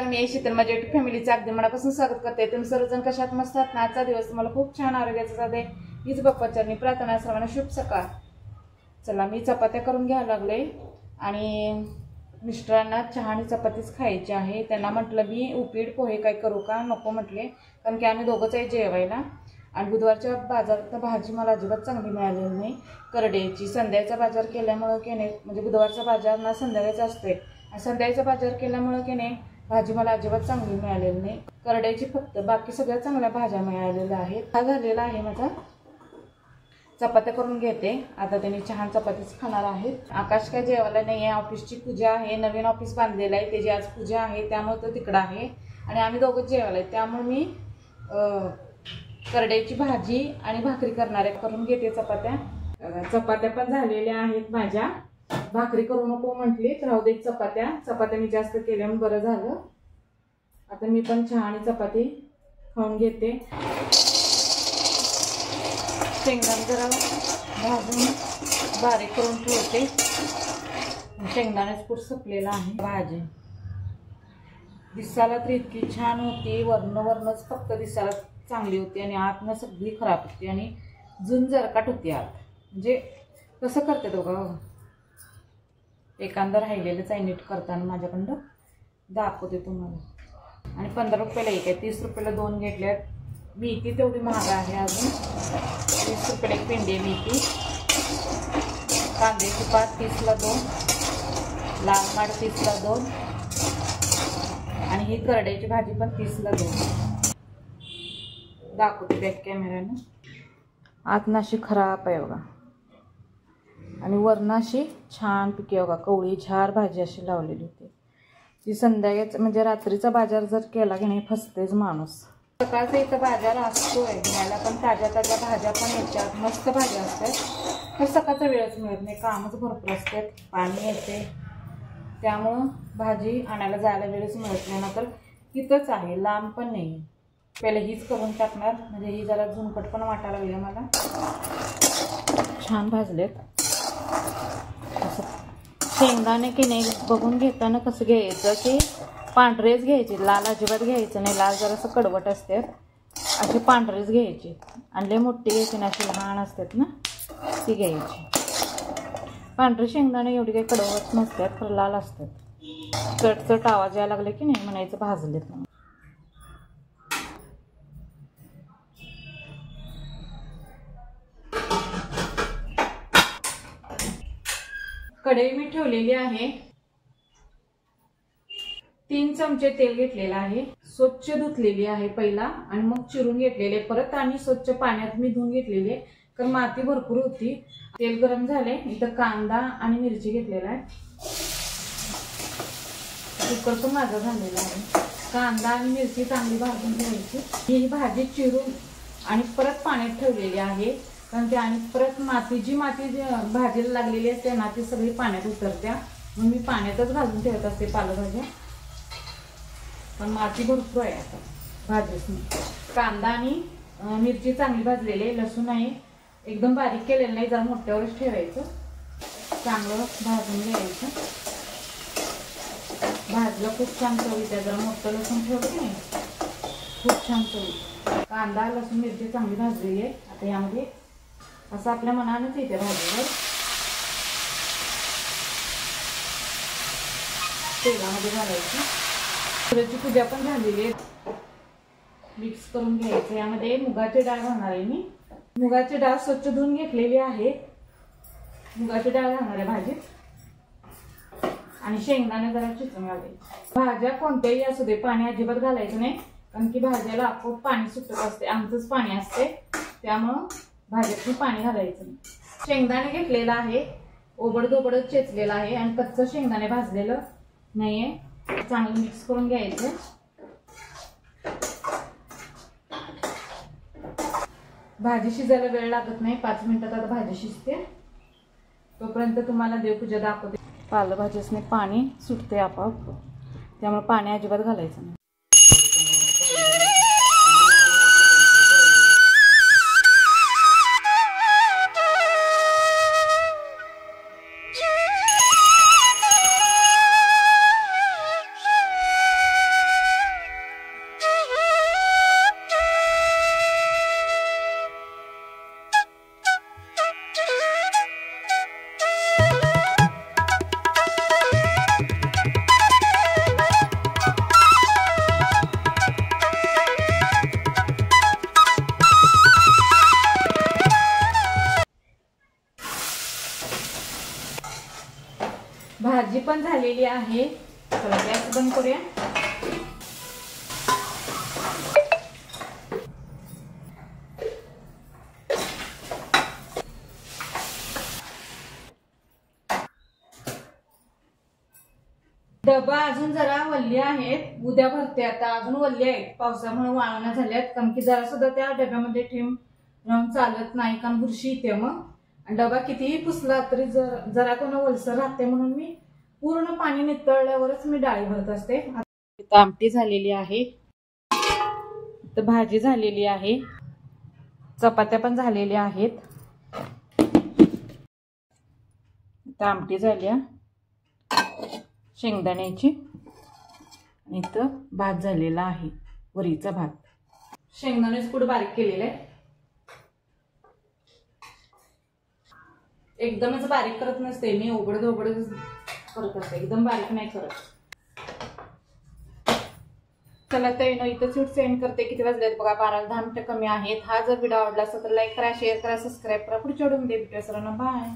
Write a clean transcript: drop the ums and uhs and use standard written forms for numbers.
मी शीतल माझ्या युट्यूब फॅमिलीचं अगदी मनापासून स्वागत करते। तुम्ही सर्वजण कशात मस्त आहात ना? आजचा दिवस तुम्हाला खूप छान आरोग्याचा जाते हीच बाप्पाचरणी प्रार्थना। सर्वांना शुभ सकाळ। चला मी चपात्या करून घ्यायला लागले आणि मिस्टरांना चहा आणि चपातीच खायची आहे। त्यांना म्हटलं मी उपीट पोहे काय करू का? नको म्हटले, कारण की आम्ही दोघंच आहे जेवायला। आणि बुधवारच्या बाजारात भाजी मला अजिबात चांगली मिळालेली नाही। करड्याची संध्याचा बाजार केल्यामुळे की नाही, म्हणजे बुधवारचा बाजार ना संध्याकाळचा असते आणि संध्याचा बाजार केल्यामुळे की नाही भाजी मला अजिबात चांगली मिळालेली नाही। करड्याची फक्त, बाकी सगळ्या चांगल्या भाज्या मिळालेल्या आहेत। हा झालेला आहे माझा। चपात्या करून घेते आता। त्यांनी चहा चपातीच खाणार आहेत। आकाश काय जेवायला नाही आहे, ऑफिसची पूजा आहे, नवीन ऑफिस बांधलेलं आहे, त्याची आज पूजा आहे, त्यामुळे तो तिकडं आहे आणि आम्ही दोघंच जेवायला आहे। त्यामुळे मी करड्याची भाजी आणि भाकरी करणार आहे। करून घेते चपात्या। चपात्या पण झालेल्या आहेत माझ्या। भाकरी करू नको म्हटली, राहू दे चपात्या मी जास्त केल्यामुळे बरं झालं। आता मी पण चहा आणि चपाती खाऊन घेते। शेंगदाणे जरा भाजून बारीक करून ठेवते। शेंगदाण्याच कूट संपलेला आहे। भाजी दिसायला तर इतकी छान होती, वरणच फक्त दिसायला चांगली होती आणि आतनं सगळी खराब होती आणि जुन जरकाट होती आत। म्हणजे कसं करते दोघं, एखादं राहिलेलंच आहे नीट करताना, माझ्याकडं दाखवते तुम्हाला। आणि 15 रुपयाला एक आहे, 30 रुपयाला 2 घेतल्यात। मेथी तेवढी महाग आहे अजून, 30 रुपयाला एक पेंडी आहे मेथी। कांद्याची पात 30ला 2, लाल माठ 30ला 2 आणि ही करड्याची भाजी पण 30ला 2 दाखवते बॅक कॅमेऱ्यानं। आत अशी खराब आहे बघा आणि वरण अशी छान पिके बघा, कवळी झार भाजी अशी लावलेली होती। ती संध्याकाळचं म्हणजे रात्रीचा बाजार जर केला की नाही फसतेच माणूस। सकाळचा इथं बाजार असतोय घ्यायला, पण ताज्या भाज्या पण येतात, मस्त भाज्या असतात। पण सकाळचा वेळच मिळत नाही, कामच भरपूर असतात, पाणी येते, त्यामुळं भाजी आणायला जायला वेळच मिळत नाही। ना तर तिथंच आहे, लांब पण नाही। पहिले हीच करून टाकणार, म्हणजे ही जरा झुणकट पण वाटायला लागली मला। छान भाजलेत असं। शेंगदाणे की नाही बघून घेताना कसं घ्यायचं की पांढरेच घ्यायचे, लाल अजिबात घ्यायचं नाही। लाल जरा असं कडवट असतात, असे पांढरेच घ्यायचे। आणि लय मोठी घ्यायची ना, अशी लहान असतात ना ती घ्यायची। पांढरे शेंगदाणे एवढी काही कडवट नसतात, खरं लाल असतात। चटचट आवाज यायला लागले की नाही म्हणायचं भाजलेत म्हणून। कढई मी ठेवलेली आहे, 3 चमचे तेल घेतलेलं आहे। स्वच्छ धुतलेली आहे पहिला आणि मग चिरून घेतलेले, परत आणि स्वच्छ पाण्यात मी धुवून घेतलेले, कारण माती भरपूर होती। तेल गरम झाले, इथं कांदा आणि मिरची घेतलेला आहे। कुकर पण माझा झालेला आहे। कांदा आणि मिरची चांगली भाजून घ्यायची। ही भाजी चिरून आणि परत पाण्यात ठेवलेली आहे, कारण ते आणि परत जी माती भाजीला लागलेली असते ना ती सगळी पाण्यात उतरत्या, म्हणून मी पाण्यातच भाजून ठेवत असते पालेभाज्या। पण माती भरपूर आहे आता भाजीसनी। कांदा आणि मिरची चांगली भाजलेली, लसूण आहे एकदम बारीक केलेलं नाही, जरा मोठ्यावरच ठेवायचं, चांगलं भाजून घ्यायचं। भाजलं खूप छान चव येते, जरा मोठं लसूण ठेवलं नाही खूप छान चव येते। कांदा लसूण मिरची चांगली भाजलेली आहे। आता यामध्ये असं आपल्या मनानेच येते भाजीवर, तेलामध्ये घालायची। सूर्याची पूजा पण झालेली आहे, मिक्स करून घ्यायचं। यामध्ये मुगाची डाळ घालणार आहे मी। मुगाची डाळ स्वच्छ धुवून घेतलेली आहे, मुगाची डाळ घालणार आहे भाजीत आणि शेंगदाणे जरा चिचून घालायचे। भाज्या कोणत्याही असू दे पाणी अजिबात घालायचं नाही, कारण की भाज्याला आपोआप पाणी सुटत असते, आमचंच पाणी असते, त्यामुळं भाज्यातून पाणी घालायचं नाही। शेंगदाणे घेतलेला आहे, ओबडधोबड चेचलेला आहे आणि कच्चं शेंगदाणे भाजलेलं नाहीये। चांगलं मिक्स करून घ्यायचं। भाजी शिजायला वेळ लागत नाही, 5 मिनिटात आता भाजी शिजते। तोपर्यंत तुम्हाला देवपूजा दाखवते। पालेभाजीसने पाणी सुटते आपोआप, त्यामुळे पाणी अजिबात घालायचं नाही। आहे. चला गॅस बंद करूया. डबा अजून जरा वल्ली आहेत, उद्या भरते. आता अजून वल्ली आहेत, पावसामुळे वाळवण्या झाल्यात. कारण की जरा सुद्धा त्या डब्यामध्ये ठेवून राहून चालत नाही, कारण बुरशी येते. मग डबा कितीही पुसला तरी जरा कोण ओलसर राहते, म्हणून मी पूर्ण पाणी नितळल्यावरच मी डाळी भरत असते. आता आमटी झालेली आहे, तर भाजी झालेली आहे, चपात्या पण झालेल्या आहेत. आता आमटी झाल्या शेंगदाण्याची, आणि इथं भात झालेला आहे, वरीचा भात. शेंगदाण्याचं कूट बारीक केलेलं आहे. एकदमच बारीक करत नसते मी, उघडत उघडच करत असते, एकदम बारीक नाही करत. चला तर इथं शूट सेंड करते. किती वाजलेत बघा, 12-10 मिनिटं कमी आहेत. हा जर व्हिडिओ आवडला असेल तर लाईक करा, शेअर करा, सबस्क्राईब करा. पुढच्या व्हिडिओमध्ये भेटूया. सर्वांना बाय.